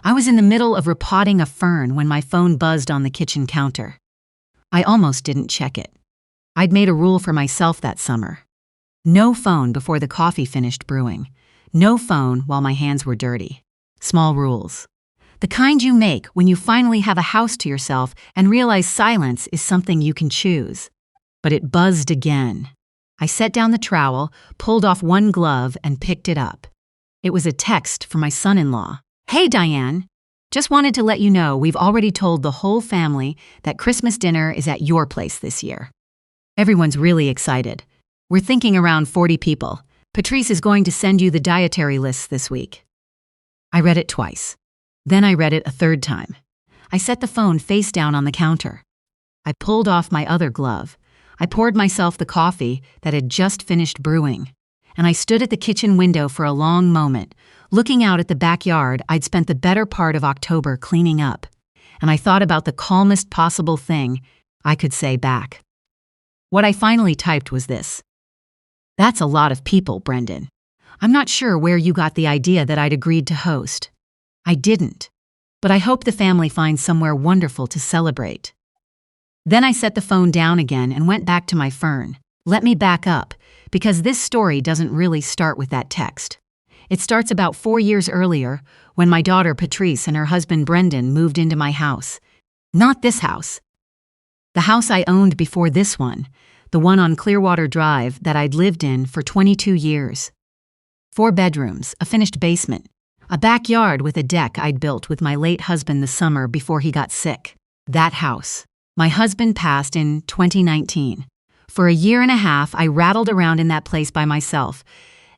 I was in the middle of repotting a fern when my phone buzzed on the kitchen counter. I almost didn't check it. I'd made a rule for myself that summer. No phone before the coffee finished brewing. No phone while my hands were dirty. Small rules. The kind you make when you finally have a house to yourself and realize silence is something you can choose. But it buzzed again. I set down the trowel, pulled off one glove, and picked it up. It was a text from my son-in-law. "Hey, Diane. Just wanted to let you know we've already told the whole family that Christmas dinner is at your place this year. Everyone's really excited. We're thinking around 40 people. Patrice is going to send you the dietary lists this week." I read it twice. Then I read it a third time. I set the phone face down on the counter. I pulled off my other glove. I poured myself the coffee that had just finished brewing. And I stood at the kitchen window for a long moment, looking out at the backyard I'd spent the better part of October cleaning up. And I thought about the calmest possible thing I could say back. What I finally typed was this: "That's a lot of people, Brendan. I'm not sure where you got the idea that I'd agreed to host. I didn't, but I hope the family finds somewhere wonderful to celebrate." Then I set the phone down again and went back to my fern. Let me back up, because this story doesn't really start with that text. It starts about 4 years earlier, when my daughter Patrice and her husband Brendan moved into my house. Not this house. The house I owned before this one, the one on Clearwater Drive that I'd lived in for 22 years. 4 bedrooms, a finished basement, a backyard with a deck I'd built with my late husband the summer before he got sick. That house. My husband passed in 2019. For a year and a half, I rattled around in that place by myself,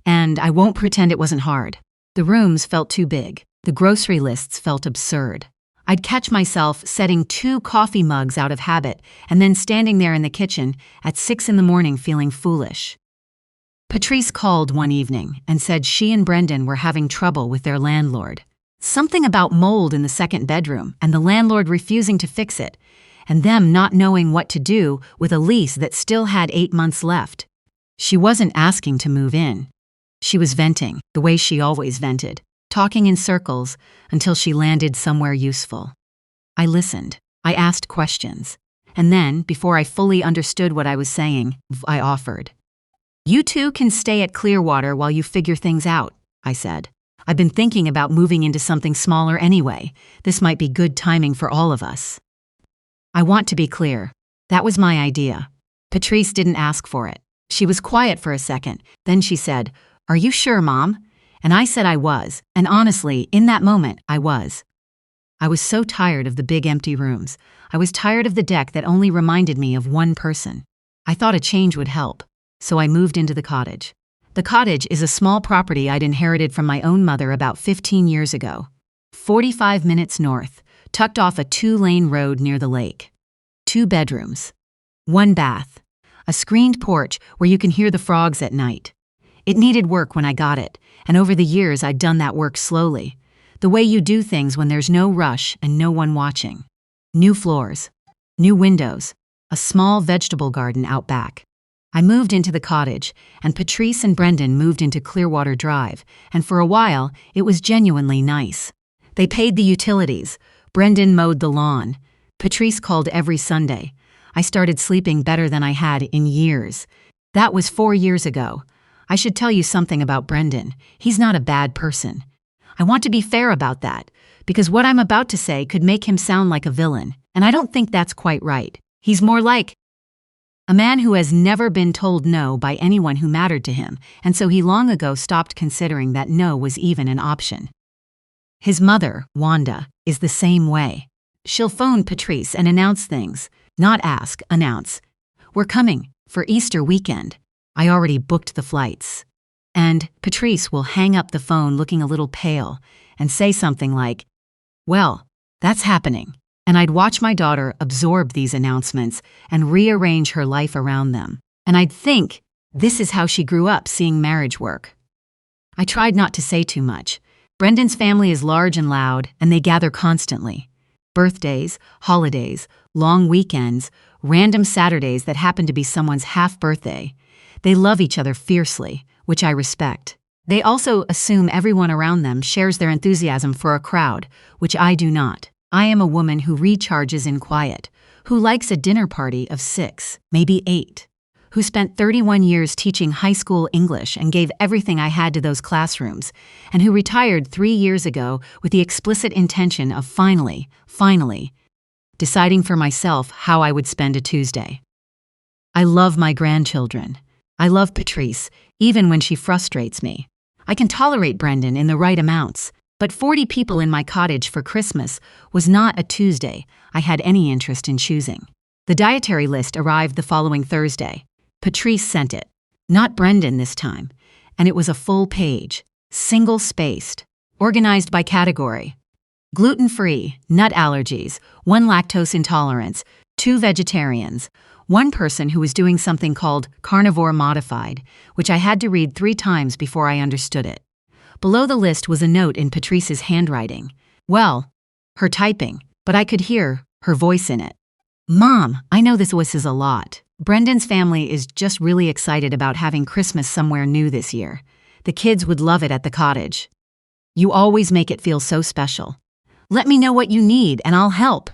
and I won't pretend it wasn't hard. The rooms felt too big. The grocery lists felt absurd. I'd catch myself setting 2 coffee mugs out of habit and then standing there in the kitchen at 6 in the morning feeling foolish. Patrice called one evening and said she and Brendan were having trouble with their landlord. Something about mold in the second bedroom and the landlord refusing to fix it, and them not knowing what to do with a lease that still had 8 months left. She wasn't asking to move in. She was venting, the way she always vented, talking in circles until she landed somewhere useful. I listened. I asked questions. And then, before I fully understood what I was saying, I offered. "You two can stay at Clearwater while you figure things out," I said. "I've been thinking about moving into something smaller anyway. This might be good timing for all of us." I want to be clear. That was my idea. Patrice didn't ask for it. She was quiet for a second. Then she said, "Are you sure, Mom?" And I said I was, and honestly, in that moment, I was. I was so tired of the big empty rooms. I was tired of the deck that only reminded me of one person. I thought a change would help, so I moved into the cottage. The cottage is a small property I'd inherited from my own mother about 15 years ago. 45 minutes north, tucked off a 2-lane road near the lake. 2 bedrooms. 1 bath. A screened porch where you can hear the frogs at night. It needed work when I got it, and over the years I'd done that work slowly. The way you do things when there's no rush and no one watching. New floors. New windows. A small vegetable garden out back. I moved into the cottage, and Patrice and Brendan moved into Clearwater Drive, and for a while, it was genuinely nice. They paid the utilities. Brendan mowed the lawn. Patrice called every Sunday. I started sleeping better than I had in years. That was 4 years ago. I should tell you something about Brendan. He's not a bad person. I want to be fair about that, because what I'm about to say could make him sound like a villain, and I don't think that's quite right. He's more like a man who has never been told no by anyone who mattered to him, and so he long ago stopped considering that no was even an option. His mother, Wanda, is the same way. She'll phone Patrice and announce things. Not ask, announce. "We're coming for Easter weekend. I already booked the flights." And Patrice will hang up the phone looking a little pale and say something like, "Well, that's happening." And I'd watch my daughter absorb these announcements and rearrange her life around them. And I'd think, this is how she grew up seeing marriage work. I tried not to say too much. Brendan's family is large and loud, and they gather constantly. Birthdays, holidays, long weekends, random Saturdays that happen to be someone's half-birthday. They love each other fiercely, which I respect. They also assume everyone around them shares their enthusiasm for a crowd, which I do not. I am a woman who recharges in quiet, who likes a dinner party of 6, maybe 8, who spent 31 years teaching high school English and gave everything I had to those classrooms, and who retired 3 years ago with the explicit intention of finally, deciding for myself how I would spend a Tuesday. I love my grandchildren. I love Patrice, even when she frustrates me. I can tolerate Brendan in the right amounts, but 40 people in my cottage for Christmas was not a Tuesday I had any interest in choosing. The dietary list arrived the following Thursday. Patrice sent it, not Brendan this time, and it was a full page, single-spaced, organized by category. Gluten-free, nut allergies, 1 lactose intolerance, 2 vegetarians, 1 person who was doing something called carnivore modified, which I had to read 3 times before I understood it. Below the list was a note in Patrice's handwriting. Well, her typing, but I could hear her voice in it. Mom, I know this is a lot. Brendan's family is just really excited about having Christmas somewhere new this year. The kids would love it at the cottage. You always make it feel so special. Let me know what you need and I'll help.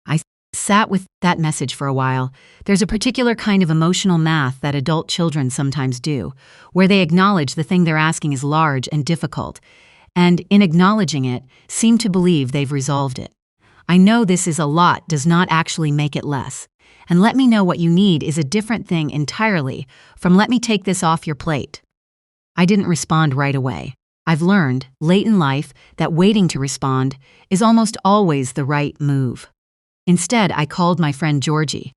I sat with that message for a while. There's a particular kind of emotional math that adult children sometimes do, where they acknowledge the thing they're asking is large and difficult, and in acknowledging it, seem to believe they've resolved it. I know this is a lot does not actually make it less, and let me know what you need is a different thing entirely from let me take this off your plate. I didn't respond right away. I've learned, late in life, that waiting to respond is almost always the right move. Instead, I called my friend Georgie.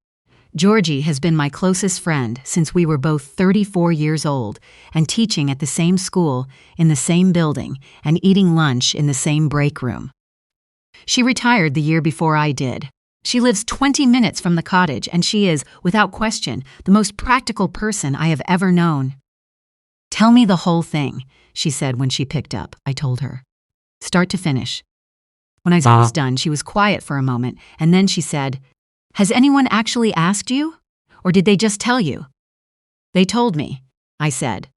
Georgie has been my closest friend since we were both 34 years old and teaching at the same school, in the same building, and eating lunch in the same break room. She retired the year before I did. She lives 20 minutes from the cottage, and she is, without question, the most practical person I have ever known. Tell me the whole thing, she said when she picked up. I told her. Start to finish. When I was done, she was quiet for a moment, and then she said, Has anyone actually asked you? Or did they just tell you? They told me, I said.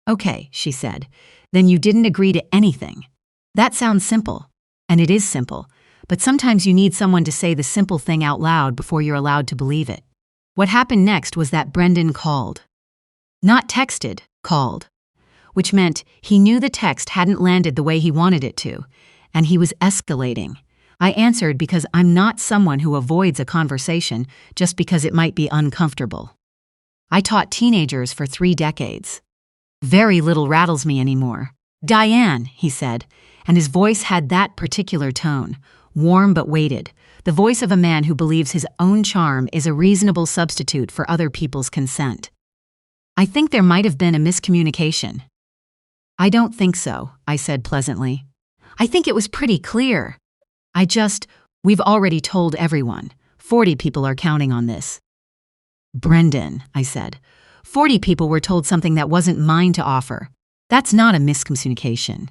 Okay, she said. Then you didn't agree to anything. That sounds simple, and it is simple, but sometimes you need someone to say the simple thing out loud before you're allowed to believe it. What happened next was that Brendan called. Not texted, called. Which meant he knew the text hadn't landed the way he wanted it to, and he was escalating. I answered because I'm not someone who avoids a conversation just because it might be uncomfortable. I taught teenagers for 3 decades. Very little rattles me anymore. Diane, he said, and his voice had that particular tone, warm but weighted, the voice of a man who believes his own charm is a reasonable substitute for other people's consent. I think there might have been a miscommunication. I don't think so, I said pleasantly. I think it was pretty clear. We've already told everyone. 40 people are counting on this. Brendan, I said. 40 people were told something that wasn't mine to offer. That's not a miscommunication.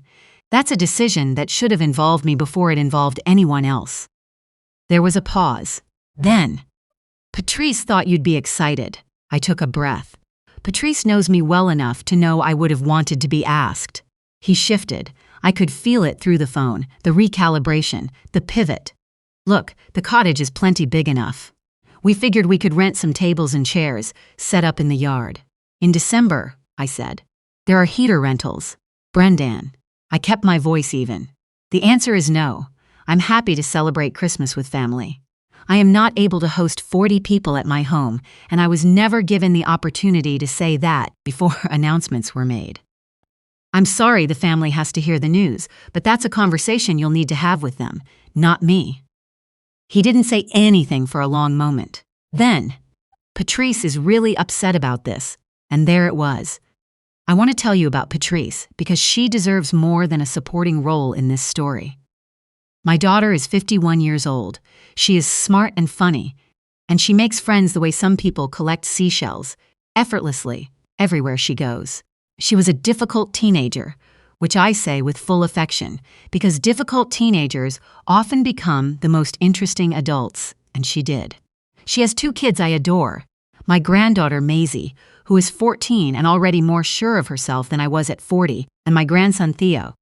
That's a decision that should have involved me before it involved anyone else. There was a pause. Then, Patrice thought you'd be excited. I took a breath. Patrice knows me well enough to know I would have wanted to be asked. He shifted. I could feel it through the phone, the recalibration, the pivot. Look, the cottage is plenty big enough. We figured we could rent some tables and chairs, set up in the yard. In December, I said. There are heater rentals. Brendan. I kept my voice even. The answer is no. I'm happy to celebrate Christmas with family. I am not able to host 40 people at my home, and I was never given the opportunity to say that before announcements were made. I'm sorry the family has to hear the news, but that's a conversation you'll need to have with them, not me. He didn't say anything for a long moment. Then, Patrice is really upset about this, and there it was. I want to tell you about Patrice because she deserves more than a supporting role in this story. My daughter is 51 years old. She is smart and funny, and she makes friends the way some people collect seashells, effortlessly, everywhere she goes. She was a difficult teenager, which I say with full affection, because difficult teenagers often become the most interesting adults, and she did. She has 2 kids I adore. My granddaughter Maisie, who is 14 and already more sure of herself than I was at 40, and my grandson Theo.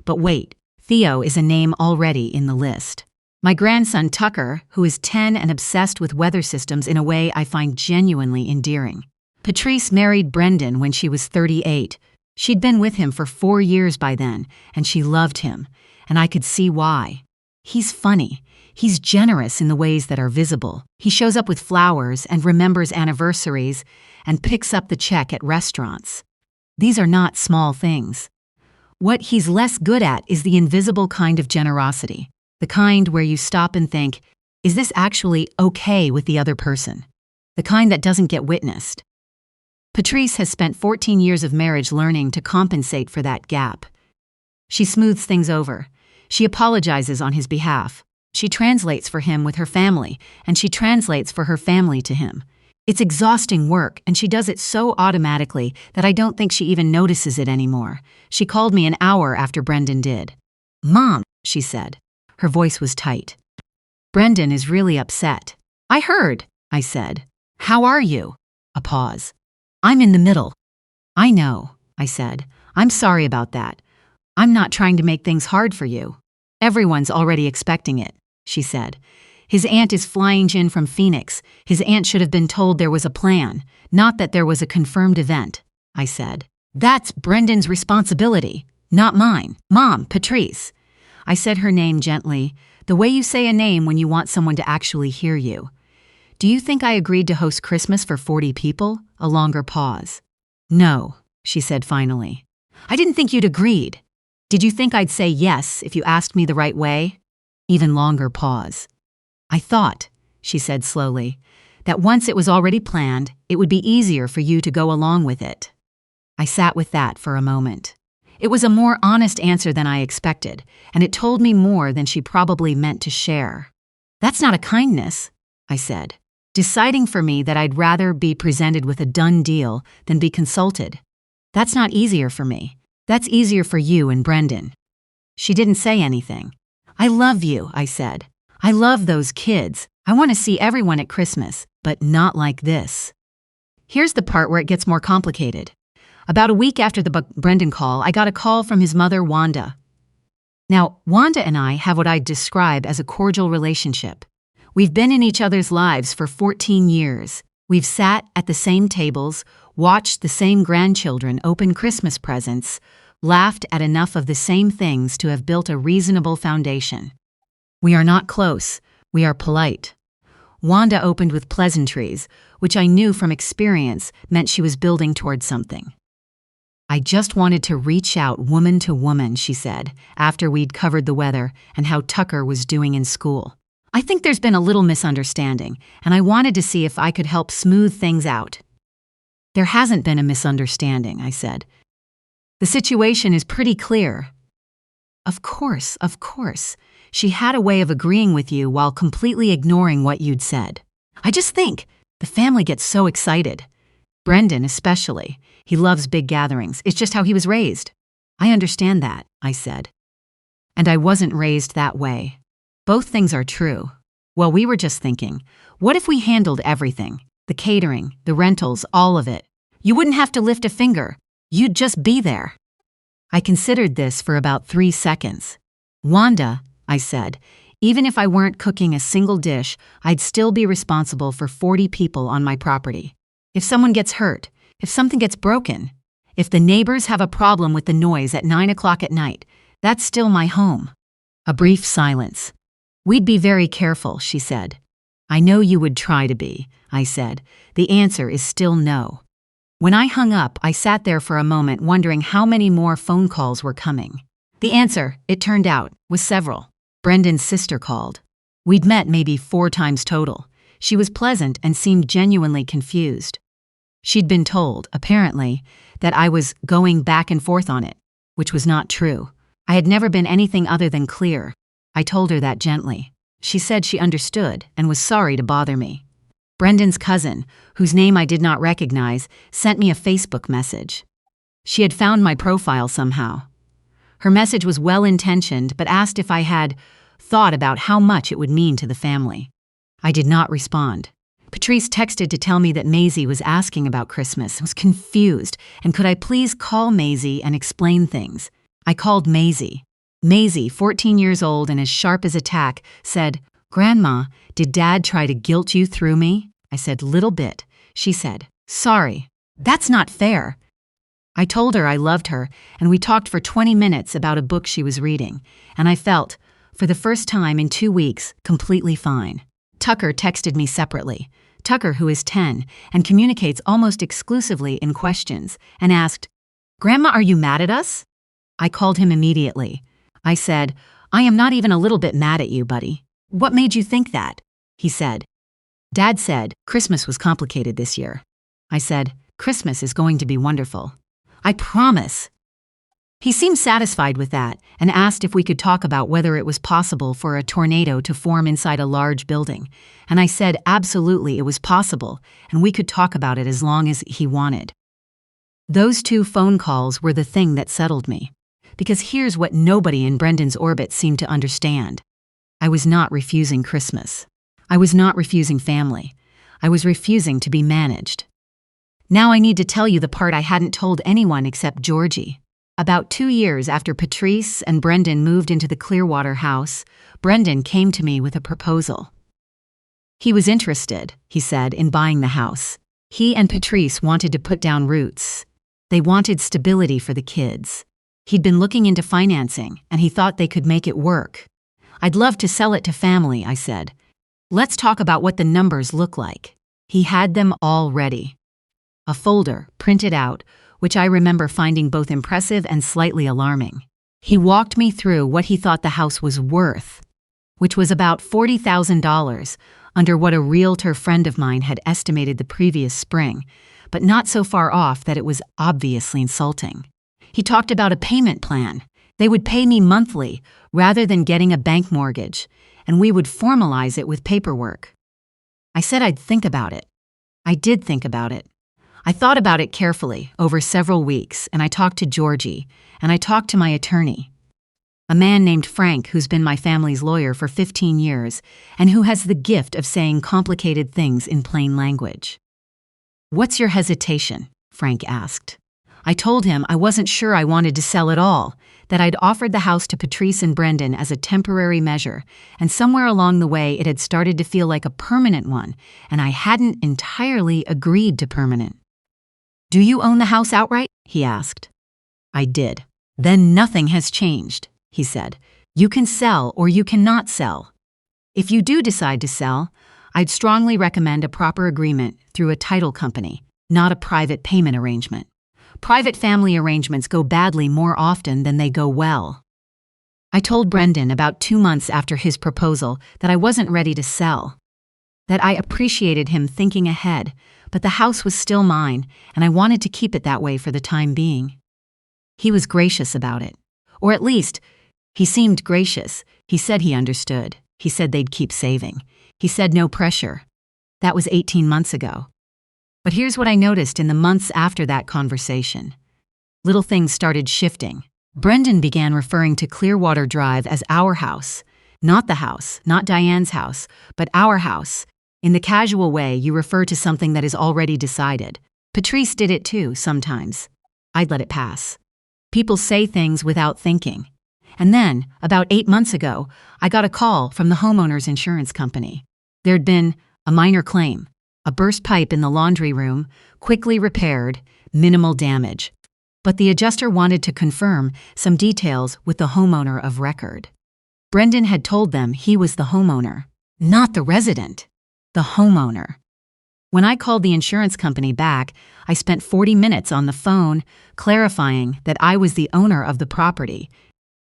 But wait, Theo is a name already in the list. My grandson Tucker, who is 10 and obsessed with weather systems in a way I find genuinely endearing. Patrice married Brendan when she was 38. She'd been with him for 4 years by then, and she loved him, and I could see why. He's funny. He's generous in the ways that are visible. He shows up with flowers and remembers anniversaries and picks up the check at restaurants. These are not small things. What he's less good at is the invisible kind of generosity, the kind where you stop and think, is this actually okay with the other person? The kind that doesn't get witnessed. Patrice has spent 14 years of marriage learning to compensate for that gap. She smooths things over. She apologizes on his behalf. She translates for him with her family, and she translates for her family to him. It's exhausting work, and she does it so automatically that I don't think she even notices it anymore. She called me an hour after Brendan did. "Mom," she said. Her voice was tight. "Brendan is really upset." "I heard," I said. "How are you?" A pause. "I'm in the middle." "I know," I said. "I'm sorry about that. I'm not trying to make things hard for you." "Everyone's already expecting it," she said. "His aunt is flying in from Phoenix. His aunt should have been told there was a plan, not that there was a confirmed event," I said. "That's Brendan's responsibility, not mine. Mom, Patrice." I said her name gently, the way you say a name when you want someone to actually hear you. "Do you think I agreed to host Christmas for 40 people?" A longer pause. "No," she said finally. "I didn't think you'd agreed. Did you think I'd say yes if you asked me the right way?" Even longer pause. "I thought," she said slowly, "that once it was already planned, it would be easier for you to go along with it." I sat with that for a moment. It was a more honest answer than I expected, and it told me more than she probably meant to share. "That's not a kindness," I said, deciding for me that I'd rather be presented with a done deal than be consulted. "That's not easier for me. That's easier for you and Brendan." She didn't say anything. "I love you," I said. "I love those kids. I want to see everyone at Christmas, but not like this." Here's the part where it gets more complicated. About a week after the Brendan call, I got a call from his mother, Wanda. Now, Wanda and I have what I'd describe as a cordial relationship. We've been in each other's lives for 14 years. We've sat at the same tables, watched the same grandchildren open Christmas presents, laughed at enough of the same things to have built a reasonable foundation. We are not close. We are polite. Wanda opened with pleasantries, which I knew from experience meant she was building toward something. "I just wanted to reach out woman to woman," she said, after we'd covered the weather and how Tucker was doing in school. "I think there's been a little misunderstanding, and I wanted to see if I could help smooth things out." "There hasn't been a misunderstanding," I said. "The situation is pretty clear." Of course. She had a way of agreeing with you while completely ignoring what you'd said. I just think the family gets so excited. Brendan especially. He loves big gatherings. It's just how he was raised." "I understand that," I said. "And I wasn't raised that way." "Both things are true." "Well, we were just thinking, what if we handled everything? The catering, the rentals, all of it. You wouldn't have to lift a finger. You'd just be there." I considered this for about 3 seconds. "Wanda," I said, "even if I weren't cooking a single dish, I'd still be responsible for 40 people on my property. If someone gets hurt, if something gets broken, if the neighbors have a problem with the noise at 9 o'clock at night, that's still my home." A brief silence. "We'd be very careful," she said. "I know you would try to be," I said. "The answer is still no." When I hung up, I sat there for a moment wondering how many more phone calls were coming. The answer, it turned out, was several. Brendan's sister called. We'd met maybe 4 times total. She was pleasant and seemed genuinely confused. She'd been told, apparently, that I was going back and forth on it, which was not true. I had never been anything other than clear. I told her that gently. She said she understood and was sorry to bother me. Brendan's cousin, whose name I did not recognize, sent me a Facebook message. She had found my profile somehow. Her message was well-intentioned, but asked if I had thought about how much it would mean to the family. I did not respond. Patrice texted to tell me that Maisie was asking about Christmas. I was confused, and could I please call Maisie and explain things? I called Maisie. Maisie, 14 years old and as sharp as a tack, said, "Grandma, did Dad try to guilt you through me?" I said, "Little bit." She said, "Sorry. That's not fair." I told her I loved her, and we talked for 20 minutes about a book she was reading, and I felt, for the first time in 2 weeks, completely fine. Tucker texted me separately. Tucker, who is 10 and communicates almost exclusively in questions, and asked, "Grandma, are you mad at us?" I called him immediately. I said, "I am not even a little bit mad at you, buddy. What made you think that?" He said, "Dad said Christmas was complicated this year." I said, "Christmas is going to be wonderful. I promise." He seemed satisfied with that and asked if we could talk about whether it was possible for a tornado to form inside a large building, and I said absolutely it was possible and we could talk about it as long as he wanted. Those 2 phone calls were the thing that settled me, because here's what nobody in Brendan's orbit seemed to understand. I was not refusing Christmas. I was not refusing family. I was refusing to be managed. Now I need to tell you the part I hadn't told anyone except Georgie. About 2 years after Patrice and Brendan moved into the Clearwater house, Brendan came to me with a proposal. He was interested, he said, in buying the house. He and Patrice wanted to put down roots. They wanted stability for the kids. He'd been looking into financing, and he thought they could make it work. "I'd love to sell it to family," I said. "Let's talk about what the numbers look like." He had them all ready. A folder, printed out, which I remember finding both impressive and slightly alarming. He walked me through what he thought the house was worth, which was about $40,000, under what a realtor friend of mine had estimated the previous spring, but not so far off that it was obviously insulting. He talked about a payment plan. They would pay me monthly rather than getting a bank mortgage, and we would formalize it with paperwork. I said I'd think about it. I did think about it. I thought about it carefully over several weeks, and I talked to Georgie, and I talked to my attorney, a man named Frank who's been my family's lawyer for 15 years and who has the gift of saying complicated things in plain language. "What's your hesitation?" Frank asked. I told him I wasn't sure I wanted to sell at all, that I'd offered the house to Patrice and Brendan as a temporary measure, and somewhere along the way it had started to feel like a permanent one, and I hadn't entirely agreed to permanent. "Do you own the house outright?" he asked. I did. "Then nothing has changed," he said. "You can sell or you cannot sell. If you do decide to sell, I'd strongly recommend a proper agreement through a title company, not a private payment arrangement. Private family arrangements go badly more often than they go well." I told Brendan about 2 months after his proposal that I wasn't ready to sell, that I appreciated him thinking ahead, but the house was still mine, and I wanted to keep it that way for the time being. He was gracious about it. Or at least, he seemed gracious. He said he understood. He said they'd keep saving. He said no pressure. That was 18 months ago. But here's what I noticed in the months after that conversation. Little things started shifting. Brendan began referring to Clearwater Drive as our house. Not the house, not Diane's house, but our house. In the casual way you refer to something that is already decided. Patrice did it too, sometimes. I'd let it pass. People say things without thinking. And then, about 8 months ago, I got a call from the homeowner's insurance company. There'd been a minor claim, a burst pipe in the laundry room, quickly repaired, minimal damage. But the adjuster wanted to confirm some details with the homeowner of record. Brendan had told them he was the homeowner, not the resident. The homeowner. When I called the insurance company back, I spent 40 minutes on the phone clarifying that I was the owner of the property,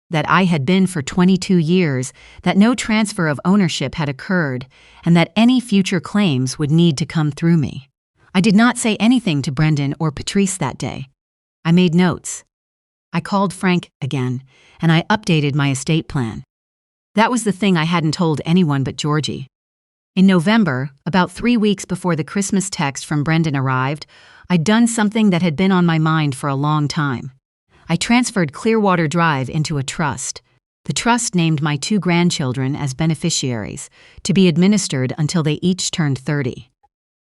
that I had been for 22 years, that no transfer of ownership had occurred, and that any future claims would need to come through me. I did not say anything to Brendan or Patrice that day. I made notes. I called Frank again, and I updated my estate plan. That was the thing I hadn't told anyone but Georgie. In November, about 3 weeks before the Christmas text from Brendan arrived, I'd done something that had been on my mind for a long time. I transferred Clearwater Drive into a trust. The trust named my 2 grandchildren as beneficiaries, to be administered until they each turned 30.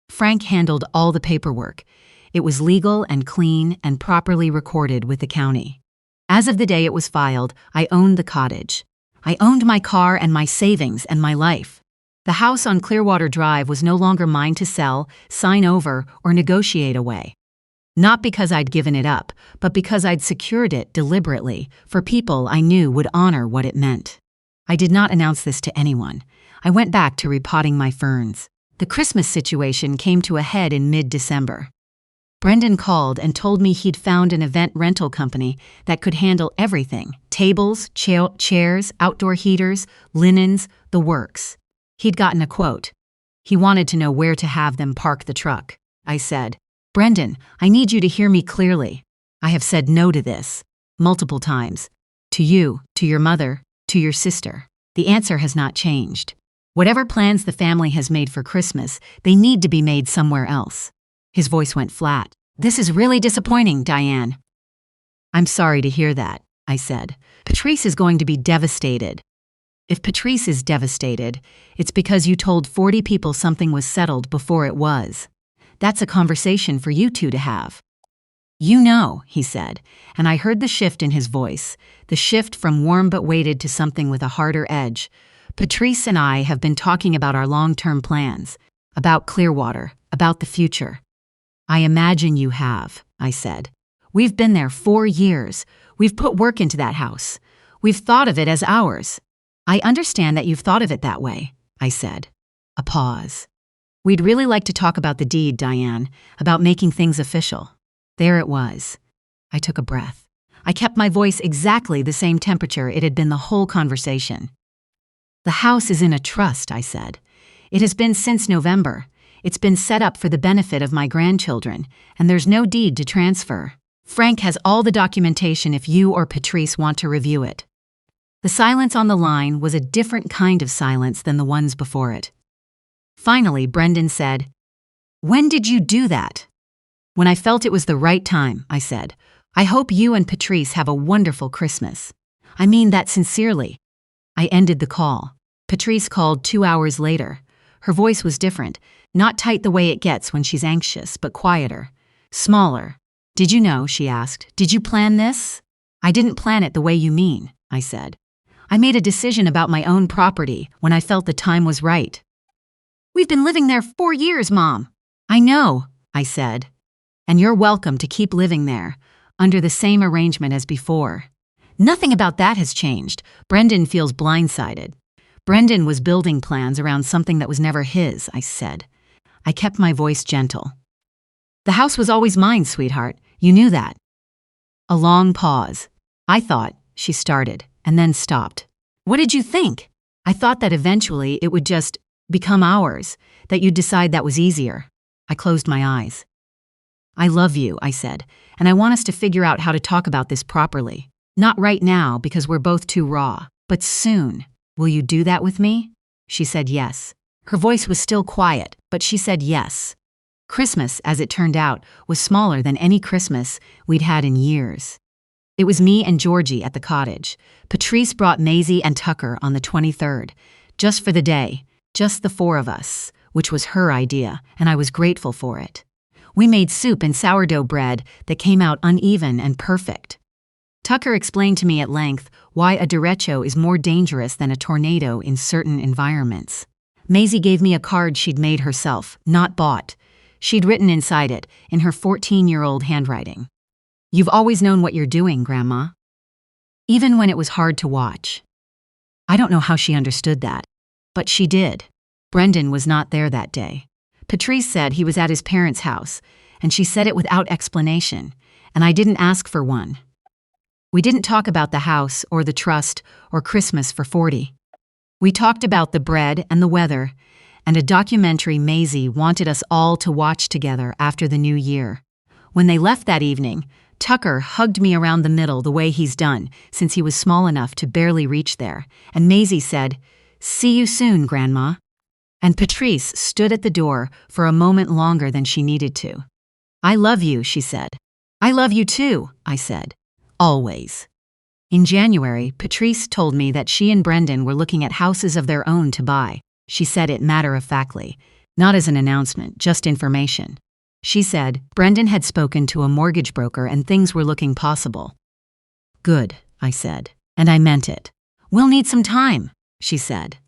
Frank handled all the paperwork. It was legal and clean and properly recorded with the county. As of the day it was filed, I owned the cottage. I owned my car and my savings and my life. The house on Clearwater Drive was no longer mine to sell, sign over, or negotiate away. Not because I'd given it up, but because I'd secured it deliberately for people I knew would honor what it meant. I did not announce this to anyone. I went back to repotting my ferns. The Christmas situation came to a head in mid-December. Brendan called and told me he'd found an event rental company that could handle everything: tables, chairs, outdoor heaters, linens, the works. He'd gotten a quote. He wanted to know where to have them park the truck. I said, "Brendan, I need you to hear me clearly. I have said no to this, multiple times. To you, to your mother, to your sister. The answer has not changed. Whatever plans the family has made for Christmas, they need to be made somewhere else." His voice went flat. "This is really disappointing, Diane." "I'm sorry to hear that," I said. "Patrice is going to be devastated." "If Patrice is devastated, it's because you told 40 people something was settled before it was. That's a conversation for you two to have." "You know," he said, and I heard the shift in his voice, the shift from warm but weighted to something with a harder edge. "Patrice and I have been talking about our long-term plans, about Clearwater, about the future." "I imagine you have," I said. "We've been there 4 years. We've put work into that house. We've thought of it as ours." "I understand that you've thought of it that way," I said. A pause. "We'd really like to talk about the deed, Diane, about making things official." There it was. I took a breath. I kept my voice exactly the same temperature it had been the whole conversation. "The house is in a trust," I said. "It has been since November. It's been set up for the benefit of my grandchildren, and there's no deed to transfer. Frank has all the documentation if you or Patrice want to review it." The silence on the line was a different kind of silence than the ones before it. Finally, Brendan said, "When did you do that?" "When I felt it was the right time," I said. "I hope you and Patrice have a wonderful Christmas. I mean that sincerely." I ended the call. Patrice called 2 hours later. Her voice was different, not tight the way it gets when she's anxious, but quieter, smaller. "Did you know?" she asked. "Did you plan this?" "I didn't plan it the way you mean," I said. "I made a decision about my own property when I felt the time was right." "We've been living there 4 years, Mom." "I know," I said. "And you're welcome to keep living there, under the same arrangement as before." "Nothing about that has changed." Brendan feels blindsided. "Brendan was building plans around something that was never his," I said. I kept my voice gentle. "The house was always mine, sweetheart. You knew that." A long pause. "I thought," she started, and then stopped. "What did you think?" "I thought that eventually it would just become ours, that you'd decide that was easier." I closed my eyes. "I love you," I said, "and I want us to figure out how to talk about this properly. Not right now, because we're both too raw, but soon. Will you do that with me?" She said yes. Her voice was still quiet, but she said yes. Christmas, as it turned out, was smaller than any Christmas we'd had in years. It was me and Georgie at the cottage. Patrice brought Maisie and Tucker on the 23rd, just for the day, just the 4 of us, which was her idea, and I was grateful for it. We made soup and sourdough bread that came out uneven and perfect. Tucker explained to me at length why a derecho is more dangerous than a tornado in certain environments. Maisie gave me a card she'd made herself, not bought. She'd written inside it, in her 14-year-old handwriting, "You've always known what you're doing, Grandma." Even when it was hard to watch. I don't know how she understood that, but she did. Brendan was not there that day. Patrice said he was at his parents' house, and she said it without explanation, and I didn't ask for one. We didn't talk about the house or the trust or Christmas for 40. We talked about the bread and the weather, and a documentary Maisie wanted us all to watch together after the new year. When they left that evening, Tucker hugged me around the middle the way he's done since he was small enough to barely reach there, and Maisie said, "See you soon, Grandma." And Patrice stood at the door for a moment longer than she needed to. "I love you," she said. "I love you too," I said. Always. In January, Patrice told me that she and Brendan were looking at houses of their own to buy. She said it matter-of-factly. Not as an announcement, just information. She said Brendan had spoken to a mortgage broker and things were looking possible. Good, I said, and I meant it. We'll need some time, she said.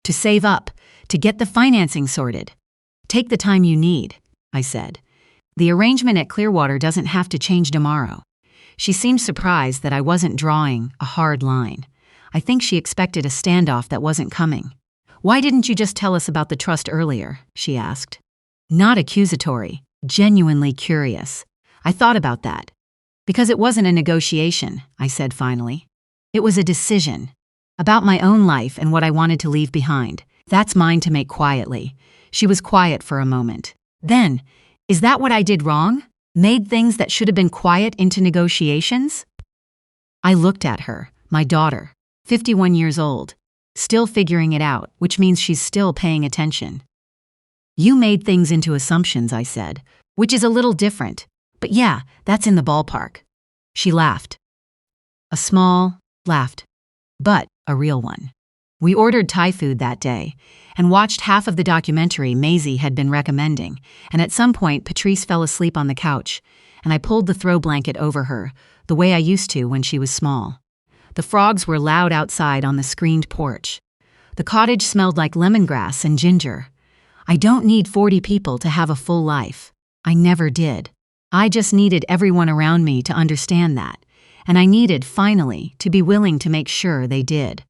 To save up, to get the financing sorted. Take the time you need, I said. The arrangement at Clearwater doesn't have to change tomorrow. She seemed surprised that I wasn't drawing a hard line. I think she expected a standoff that wasn't coming. Why didn't you just tell us about the trust earlier? She asked. Not accusatory, genuinely curious. I thought about that. Because it wasn't a negotiation, I said finally. It was a decision. About my own life and what I wanted to leave behind. That's mine to make quietly. She was quiet for a moment. Then, is that what I did wrong? Made things that should have been quiet into negotiations? I looked at her, my daughter, 51 years old, still figuring it out, which means she's still paying attention. You made things into assumptions, I said, which is a little different. But yeah, that's in the ballpark. She laughed. A small, laughed, but a real one. We ordered Thai food that day and watched half of the documentary Maisie had been recommending, and at some point Patrice fell asleep on the couch, and I pulled the throw blanket over her, the way I used to when she was small. The frogs were loud outside on the screened porch. The cottage smelled like lemongrass and ginger. I don't need 40 people to have a full life. I never did. I just needed everyone around me to understand that, and I needed, finally, to be willing to make sure they did.